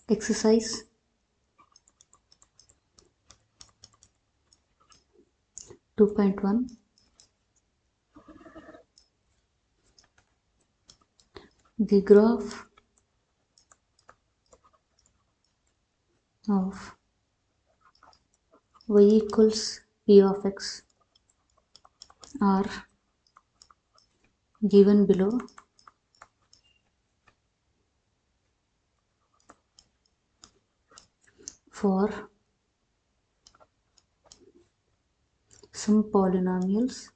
Exercise 2.1. The graph of y equals p of x are given below. For some polynomials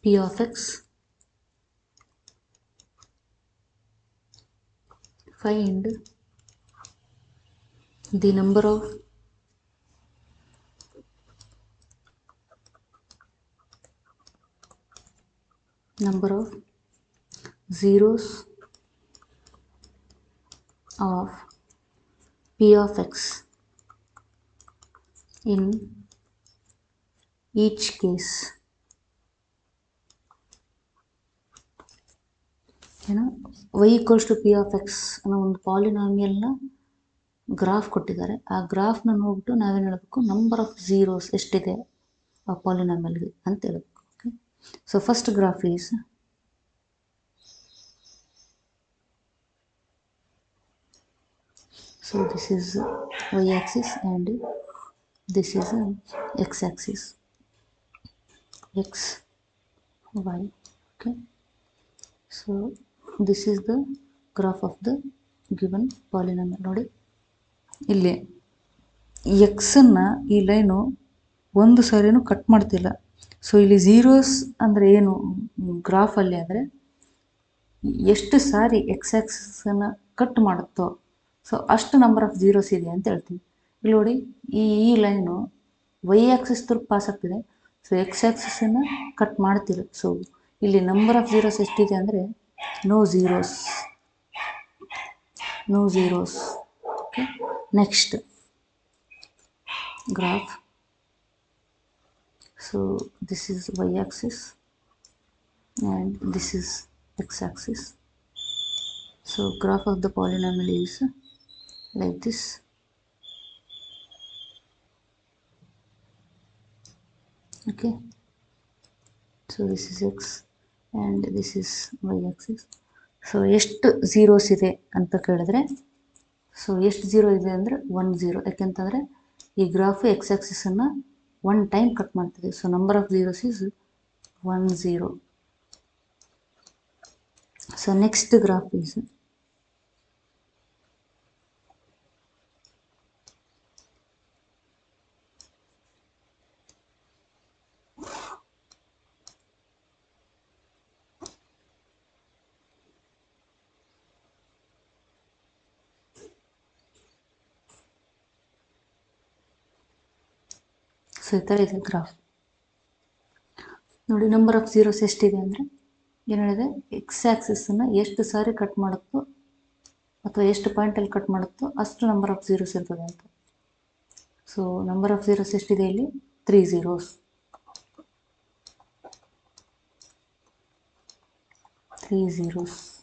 p of x, find the number of zeros of p of x in each case. ಏನು y equals to P of X ಅನ್ನೋ ಒಂದು ಪಾಲಿನಾಮಿಯಲ್ನ graph ಕೊಟ್ಟಿದ್ದಾರೆ. ಆ ಗ್ರಾಫ್ನ ನೋಡ್ಬಿಟ್ಟು ನಾವೇನು ಹೇಳಬೇಕು, number of zeros ಎಷ್ಟಿದೆ ಆ ಪಾಲಿನಾಮಿಯಲ್ಗೆ ಅಂತ ಹೇಳಬೇಕು. Okay, so first graph is so this is y axis and this is x axis, x y. Okay, so this is the graph of the given polynomial. ನೋಡಿ ಇಲ್ಲಿ ಎಕ್ಸನ್ನು ಈ ಲೈನು ಒಂದು ಸಾರಿನೂ cut ಮಾಡ್ತಿಲ್ಲ. ಸೊ ಇಲ್ಲಿ ಝೀರೋಸ್ ಅಂದರೆ ಏನು ಗ್ರಾಫಲ್ಲಿ ಅಂದರೆ ಎಷ್ಟು ಸಾರಿ ಎಕ್ಸ್ ಆಕ್ಸಿಸನ್ನು ಕಟ್ ಮಾಡುತ್ತೋ ಸೊ ಅಷ್ಟು ನಂಬರ್ ಆಫ್ ಝೀರೋಸ್ ಇದೆ ಅಂತ ಹೇಳ್ತೀವಿ. ಇಲ್ಲಿ ನೋಡಿ ಈ ಲೈನು ವೈ ಆಕ್ಸಿಸ್ ತರ ಪಾಸ್ ಆಗ್ತಿದೆ. ಸೊ ಎಕ್ಸ್ ಆಕ್ಸಿಸನ್ನು ಕಟ್ ಮಾಡ್ತಿಲ್ಲ. ಸೊ ಇಲ್ಲಿ ನಂಬರ್ ಆಫ್ ಝೀರೋಸ್ ಎಷ್ಟಿದೆ ಅಂದರೆ no zeros. Okay, next graph. So this is y axis and this is x axis. So graph of the polynomial is like this. Okay, so this is x and this is y axis. So ಎಷ್ಟು zeros ಇದೆ ಅಂತ ಕೇಳಿದ್ರೆ, so ಎಷ್ಟು zero ಇದೆ ಅಂದರೆ 1 0. ಯಾಕೆಂತಂದರೆ ಈ graph X ಆಕ್ಸಿಸನ್ನು 1 time cut ಮಾಡ್ತಿದೆ. So number of zeros is 1 0. So next graph is so ಈ ಥರ ಇದೆ ಗ್ರಾಫ್. ನೋಡಿ ನಂಬರ್ ಆಫ್ ಝೀರೋಸ್ ಎಷ್ಟಿದೆ ಅಂದರೆ ಏನು ಹೇಳಿದೆ, ಎಕ್ಸ್ ಆ್ಯಕ್ಸಿಸನ್ನು ಎಷ್ಟು ಸಾರಿ ಕಟ್ ಮಾಡುತ್ತೋ ಅಥವಾ ಎಷ್ಟು ಪಾಯಿಂಟಲ್ಲಿ ಕಟ್ ಮಾಡುತ್ತೋ ಅಷ್ಟು ನಂಬರ್ ಆಫ್ ಝೀರೋಸ್ ಇರ್ತದೆ ಅಂತ. ಸೊ ನಂಬರ್ ಆಫ್ ಝೀರೋಸ್ ಎಷ್ಟಿದೆ ಇಲ್ಲಿ 3 zeros. 3 zeros.